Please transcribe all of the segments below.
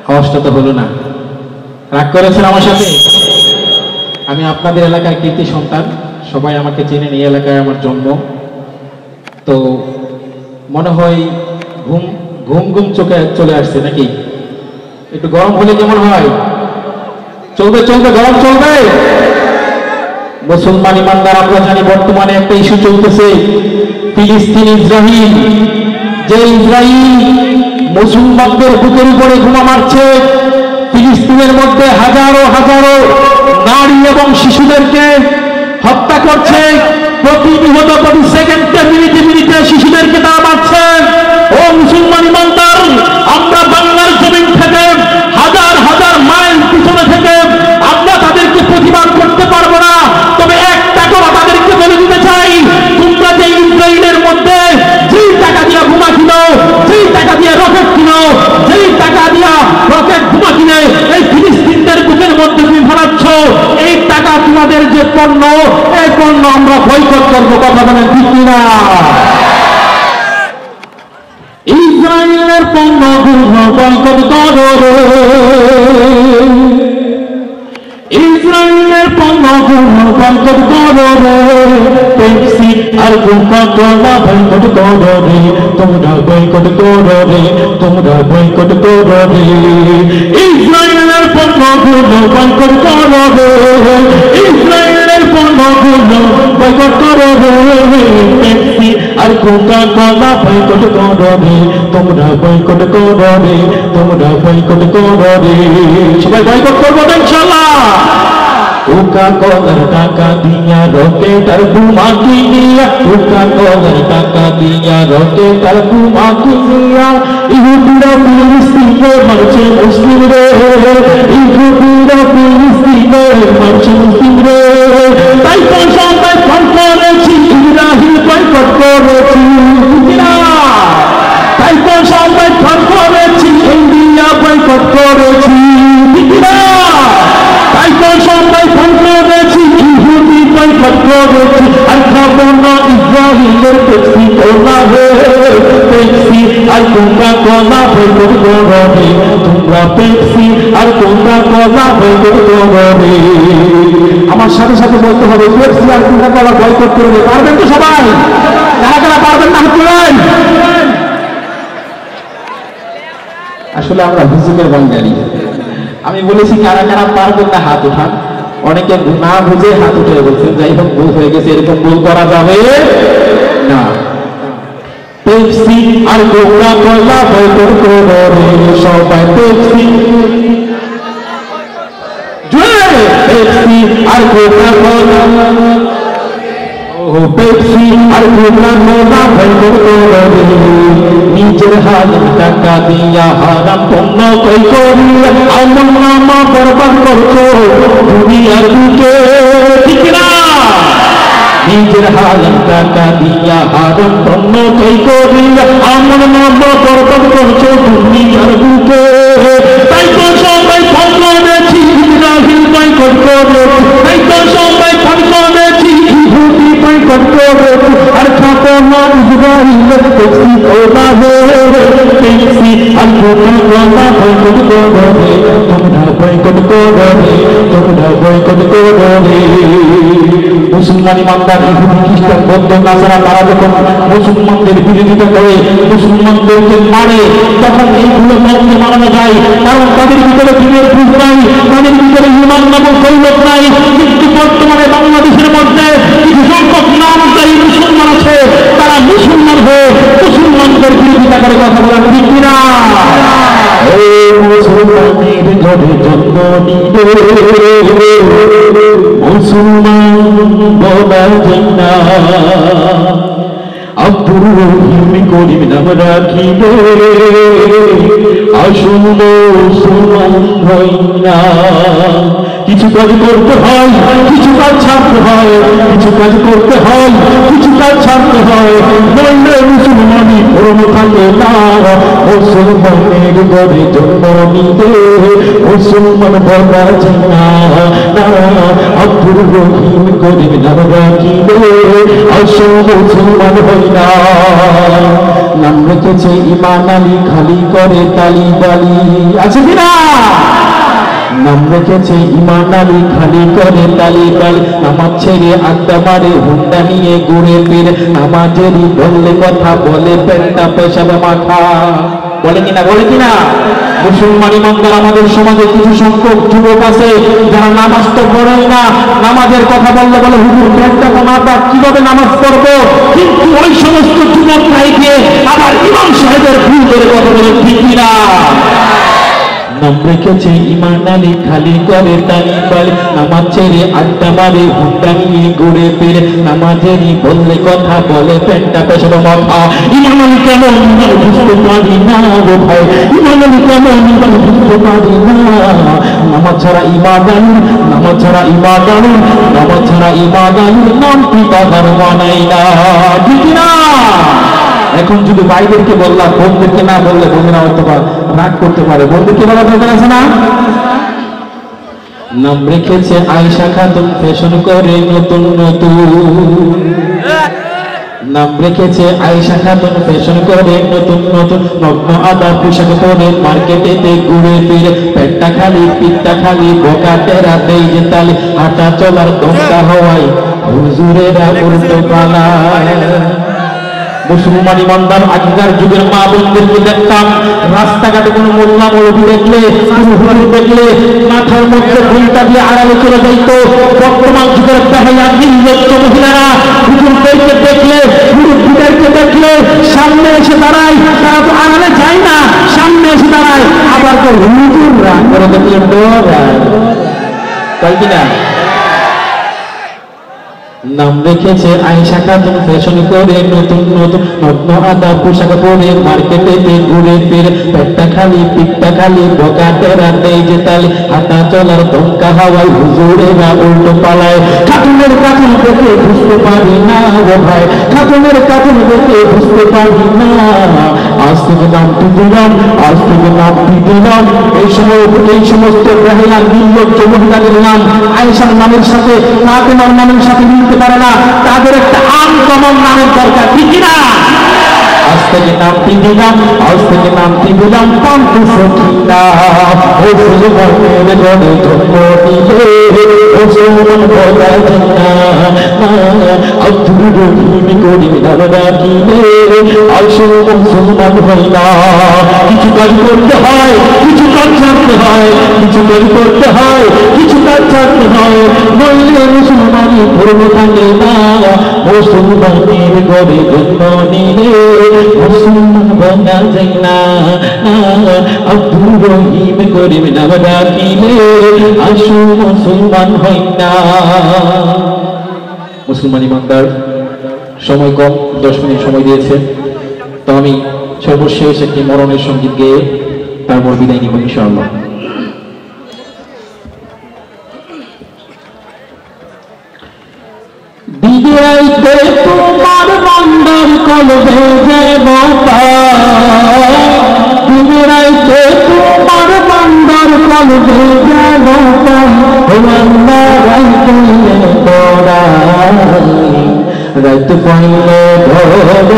আওয়াজটা তো হলো না, রাগ করেছেন আমার সাথে? আমি আপনাদের এলাকার কৃতি সন্তান, সবাই আমাকে চেনেন, এই এলাকায় আমার জন্ম। তো মনে হয় ঘুম ঘুম ঘুম চোখে চলে আসছে নাকি? একটু গরম হলে কেমন হয়? চলবে চলবে, গরম চলবে। মুসলমান ইমানদার আমরা জানি বর্তমানে একটা ইস্যু চলতেছে, ফিলিস্তিন ইসরাইল। যে ইসরাইল মুসলমানদের বুকের উপরে ঘুমা মারছে, ফিলিস্তিনের মধ্যে হাজারো হাজারো নারী এবং শিশুদেরকে হত্যা করছে, প্রতিনিয়ত প্রতি সেকেন্ডে মিনিটে মিনিটে শিশুদেরকে তারা মারছে। ও মুসলমান ইমানদার, আমরা বাংলার জমিন থেকে হাজার হাজার মাইল পিছনে থেকে আমরা তাদেরকে প্রতিবাদ করতে পারবো না, তবে একটা কথা তাদেরকে বলে দিতে চাই, তোমরা যে ইসরায়েলের মধ্যে যেই টাকা দিয়ে বোমা কিনো, যেই টাকা দিয়ে রকেট কিনো, যেই টাকা দিয়া রকেট বোমা কিনে এই ফিলিস্তিনদের বুকের মধ্যে তুমি ফেলাচ্ছ, এই টাকা তোমাদের যে পণ্য, এই পণ্য আমরা বয়কট করবো। কথা বলেন ঠিক কিনা? ইসরায়েলের পণ্যগুলো বয়কট করো রে, ইসরায়েলের পণ্যগুলো বয়কট করো রে, পেপসি আর কোকা-কোলা বয়কট করো রে, তোমরা বয়কট করো রে, তোমরা বয়কট করো রে, ইসরায়েলের পণ্যগুলো বয়কট করো রে, ইসরায়েলের পণ্যগুলো বয়কট করো রে, পেপসি আর কোকা-কোলা বয়কট করো রে, তোমরা বয়কট করো রে, তোমরা বয়কট করো রে। সবাই বয়কট করবো ইনশাআল্লাহ। কোকা-কোলার টাকা দিয়া রকেট আর বোমা কিনিয়া, কোকা-কোলার টাকা দিয়া রকেট আর বোমা কিনিয়া, ইহুদিরা ফিলিস্তিনে মারছে মুসলিম রে, ইহুদিরা ফিলিস্তিনে মারছে মুসলিম রে। তাই তো সবাই ফোন করেছি, ইসরায়েল বয়কট করেছি, তাই তো সবাই ফোন করেছি, ইন্ডিয়া বয়কট করেছি, তাই তো সবাই ফোন করেছি, ইহুদি বয়কট করেছি। আর খাবো না ইসরায়েলের পেপসি কোলা রে, পেপসি আর কোকা-কোলা বয়কট করো রে, তোমরা পেপসি আর কোকা-কোলা বয়কট করো রে। আমার সাথে সাথে বলতে হবে, পেপসি আর কোকা-কোলা বয়কট করবে। পারবেন তো সবাই? যারা যারা পারবেন না হাত তোলেন। আসলে আমরা হুজুরের বাঙালি, আমি বলেছি কারা কারা পারবেন না হাত উঠান। অনেকে না বুঝে হাত উঠে বলছেন, যাই হোক ভুল হয়ে গেছে, এরকম ভুল করা যাবে না। পেপসি আর কোকা-কোলা বয়কট করো রে, সবাই পেপসি, পেপসি আর কোকা-কোলা, পেপসি আর কোকা-কোলা বয়কট করো রে, নিজের হাজার টাকা দিয়া হারাম পণ্য কই করিয়া আমার নামা বরবাদ করছো দুনিয়ার বুকে, ঠিক না? নিজের হাজার টাকা দিয়া হারাম পণ্য কই করিয়া আমার নামা বরবাদ করছো দুনিয়ার বুকে। তাই তো সবাই ফোন করেছি, ইসরায়েল বয়কট করেছি, তাই তো সবাই ফোন করেছি, ইহুদি বয়কট করেছি। আর খাবো না ইসরায়েলের পেপসি কোলা রে, পেপসি আর কোকা-কোলা বয়কট করো রে, তোমরা বয়কট করো রে, তোমরা বয়কট করো রে। মুসলমান ইমানদার ইহুদি খ্রিস্টান বৌদ্ধ নাসারা তারা যখন মুসলমানদের বিরোধিতা করে, মুসলমানদেরকে মারে, তখন এইগুলো মনকে মানানো যায়, কারণ তাদের ভিতরে দিনের ভুল নাই, তাদের ভিতরে ইমান নামক দৌলত নাই। কিন্তু বর্তমানে বাংলাদেশের মধ্যে কিছু সংখ্যক নামদায়ী মুসলমান আছে, তারা মুসলমান হয়ে মুসলমানদের বিরোধিতা করে। কথা বলেন ঠিক কিনা? মুসলমানের ঘরে জন্ম নিলে মুসলমান বলা যায় না, আব্দুর রহিম করিম নাম রাখিলে আসল মুসলমান হই না। কিছু কাজ করতে হয়, কিছু কাজ ছাড়তে হয়, কিছু কাজ করতে হয়, কিছু কাজ ছাড়তে হয়, নইলে মুসলমানি পূর্ণ থাকে না। মুসলমানের ঘরে জন্ম নিতে মুসলমান বলা যায় না, আব্দুর রহিম করিম নাম রাখিলে আসো মুসলমান হই না। নাম রেখেছে ইমান আলী খালি করে তালি বালি, আছে কিনা? নাম রেখেছে ইমান আলী খালি করে তালি বালি, নামাজ ছেড়ে আড্ডা মারে হুন্ডা নিয়ে ঘুরে ফিরে, নামাজেরই বললে কথা বলে পেটটা পেশাবে মাথা, বলে কিনা বলে কিনা? মুসলমান ইমানদার আমাদের সমাজে কিছু সংখ্যক যুবক আছে যারা নামাজ তো পড়েন না, নামাজের কথা বললে বলে হুজুর পেটটা মাথা কিভাবে নামাজ পড়বো, কিন্তু ওই সমস্ত যুবক ভাইকে আবার ইমাম সাহেবের ভুল করে কথা বলে, ঠিক কিনা? নাম রেখেছে ইমান আলী খালি করে তালি বালি, নামাজ ছেড়ে আড্ডা মারে হুন্ডা নিয়ে ঘুরে ফিরে, নামাজেরই বললে কথা বলে পেটটা পেছানো মাথা। ইমান আলী কেমন বুঝতে পারি না গো ভাই, ইমান আলী কেমন বুঝতে পারি না। নামাজ ছাড়া ইমান আলী, নামাজ ছাড়া ইমান আলী, নামাজ ছাড়া ইমান আলীর নাম পিতা তার মানাই না, ঠিক না? এখন যদি ভাইদেরকে বললাম, বোনদেরকে না বললে বোনেরা হয়তো রাগ করতে পারে, বোনদেরকে বলা দরকার আছে না? নাম রেখেছে আয়েশা খাতুন ফ্যাশন করে নতুন নতুন, নাম রেখেছে আয়েশা খাতুন ফ্যাশন করে নতুন নতুন, নগ্ন আদা পোশাক পরে মার্কেটেতে ঘুরে ফিরে, পেটটা খালি পিঠটা খালি বোকা টেরা দেই যে তালি, হাঁটা চলার দমকা হওয়ায় হুজুরেরা উল্টো পালায়। মুসলমান ইমানদার আগেকার যুগের মা বোনদেরকে দেখতাম রাস্তাঘাটে কোনো মোল্লা মৌলবি দেখলে, কোনো হুজুর দেখলে মাথার মধ্যে ঘুমটা দিয়ে আড়ালে চলে যাইত। বর্তমান যুগের বেহায়া নির্লজ্জ মহিলারা হুজুরদেরকে দেখলে, মুরব্বীদেরকে দেখলে সামনে এসে দাঁড়ায়, তারা তো আড়ালে যায় না, সামনে এসে দাঁড়ায়, আবার তো হুজুররা করে দেখলে ডরায়, তাই কিনা? নাম রেখেছে আয়েশা খাতুন ফ্যাশন করে নতুন নতুন, নগ্ন আদা পোশাক পরে মার্কেটেতে ঘুরে ফিরে, পেটটা খালি পিঠটা খালি বোকা টেরা দেই যে তালি, হাঁটা চলার দমকা হাওয়ায় হুজুরেরা উল্টো পালায়। খাতুনের কাতুন দেখে বুঝতে পারি না গো ভাই, খাতুনের কাতুন দেখে বুঝতে পারি না। আজ থেকে নামটি দিলাম, আজ থেকে নামটি দিলাম, এই সমস্ত বেহায়া নির্লজ্জ মহিলাদের নাম আয়েশার নামের সাথে ফাতেমার নামের সাথে মিলতে পারে না, তাদের একটা আনকমন নামের দরকার, ঠিক কিনা? আজ থেকে নামটি দিলাম, আজ থেকে নামটি দিলাম পান্থ সখিনা, ও সুজনের গড়ে জন্ম দিলে ও সুমন বলা জিনা, আব্দুর রহিম করিম নাম রাখিলে আসো মুসলমান হই না। কিছু কাজ করতে হয়, কিছু কাজ ছাড়তে হয়, কিছু কাজ করতে হয়, কিছু কাজ ছাড়তে হয়, নইলে মুসলমানি ধর্মে থাকে না। মুসলমানের গড়ে জন্ম নিলে মুসলমান বলা যায় না, আব্দুর রহিম করিম নাম রাখিলে আসো মুসলমান হই না। মুসলমান ইমানদার সময় কম, 10 মিনিট সময় দিয়েছে, তো আমি সর্বশেষ একটি মরণের সঙ্গীত গেয়ে তারপর বিদায় নিব ইনশাআল্লাহ। দিদিয়াইতে তোমার বান্দার কলবে যাব পায়, দিদিয়াইতে তোমার বান্দার কলবে যাব পায়, ও আল্লাহ রাইতে পড়াই, রাত পাইলে ধর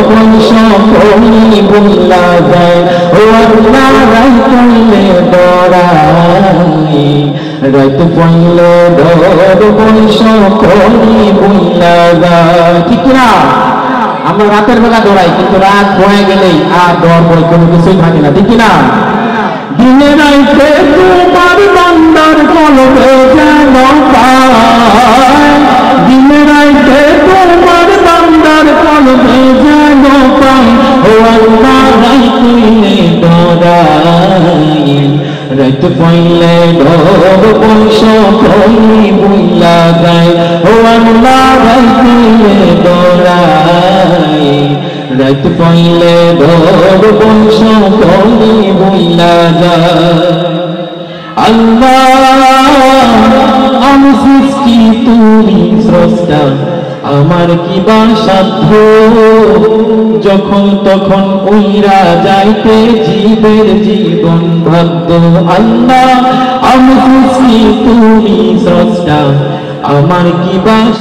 পয়সা কলি বললা যায়, ও আল্লাহ রাইতে পড়াই, রাত পাইলে ধর পয়সা কলি বললা যায়, ঠিক না? আমরা রাতের বেলা দৌড়াই, কিন্তু রাত হয়ে গেলেই আর ডর বই কোনো কিছুই থাকে না, ঠিক না? দিনে রাইতে তোমার বান্দার কলবে যেন পায়, দিনে রাইতে তোমার বান্দার কলবে যেন পায়, ও আল্লাহ রাইতে ডরাই, রাত পাইলে ধর পয়সা কলি বইলা যায়, ও আল্লাহ রাইতে ডরাই, রাত পাইলে ধর পয়সা কলি বইলা যায়। আল্লাহ আমি সৃষ্টি তুমি স্রষ্টা, আমার কি বা সাধ্য, যখন তখন উইরা যাইতে জীবের জীবন ভাগ্য। আল্লাহ আমি সৃষ্টি তুমি স্রষ্টা, আমার কি বাস